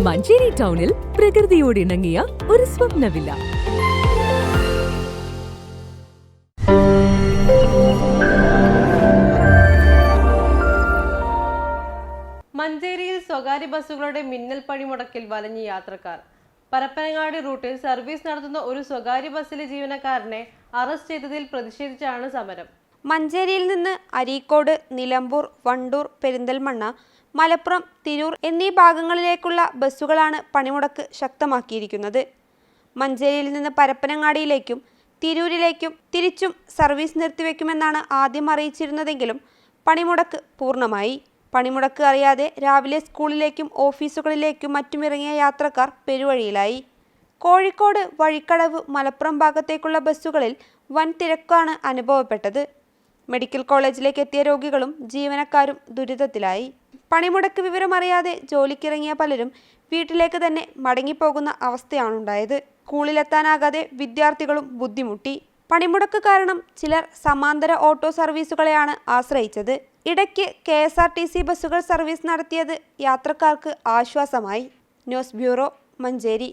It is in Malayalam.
മഞ്ചേരി ടൗണിൽ പ്രകൃതിയോട് ഇണങ്ങിയ ഒരു സ്വപ്ന വില്ല. മഞ്ചേരിയിൽ സ്വകാര്യ ബസ്സുകളുടെ മിന്നൽ പണിമുടക്കിൽ വലഞ്ഞ യാത്രക്കാർ. പരപ്പനങ്ങാടി റൂട്ടിൽ സർവീസ് നടത്തുന്ന ഒരു സ്വകാര്യ ബസ്സിലെ ജീവനക്കാരനെ അറസ്റ്റ് ചെയ്തതിൽ പ്രതിഷേധിച്ചാണ് സമരം. മഞ്ചേരിയിൽ നിന്ന് അരീക്കോട്, നിലമ്പൂർ, വണ്ടൂർ, പെരിന്തൽമണ്ണ, മലപ്പുറം, തിരൂർ എന്നീ ഭാഗങ്ങളിലേക്കുള്ള ബസ്സുകളാണ് പണിമുടക്ക് ശക്തമാക്കിയിരിക്കുന്നത്. മഞ്ചേരിയിൽ നിന്ന് പരപ്പനങ്ങാടിയിലേക്കും തിരൂരിലേക്കും തിരിച്ചും സർവീസ് നിർത്തിവെക്കുമെന്നാണ് ആദ്യം അറിയിച്ചിരുന്നതെങ്കിലും പണിമുടക്ക് പൂർണ്ണമായി. പണിമുടക്ക് അറിയാതെ രാവിലെ സ്കൂളിലേക്കും ഓഫീസുകളിലേക്കും മറ്റുമിറങ്ങിയ യാത്രക്കാർ പെരുവഴിയിലായി. കോഴിക്കോട്, വഴിക്കടവ്, മലപ്പുറം ഭാഗത്തേക്കുള്ള ബസ്സുകളിൽ വൻ തിരക്കാണ് അനുഭവപ്പെട്ടത്. മെഡിക്കൽ കോളേജിലേക്ക് എത്തിയ രോഗികളും ജീവനക്കാരും ദുരിതത്തിലായി. പണിമുടക്ക് വിവരമറിയാതെ ജോലിക്കിറങ്ങിയ പലരും വീട്ടിലേക്ക് തന്നെ മടങ്ങിപ്പോകുന്ന അവസ്ഥയാണുണ്ടായത്. സ്കൂളിലെത്താനാകാതെ വിദ്യാർത്ഥികളും ബുദ്ധിമുട്ടി. പണിമുടക്ക് കാരണം ചിലർ സമാന്തര ഓട്ടോ സർവീസുകളെയാണ് ആശ്രയിച്ചത്. ഇടയ്ക്ക് KSRTC ബസ്സുകൾ സർവീസ് നടത്തിയത് യാത്രക്കാർക്ക് ആശ്വാസമായി. News bureau, Manjeri.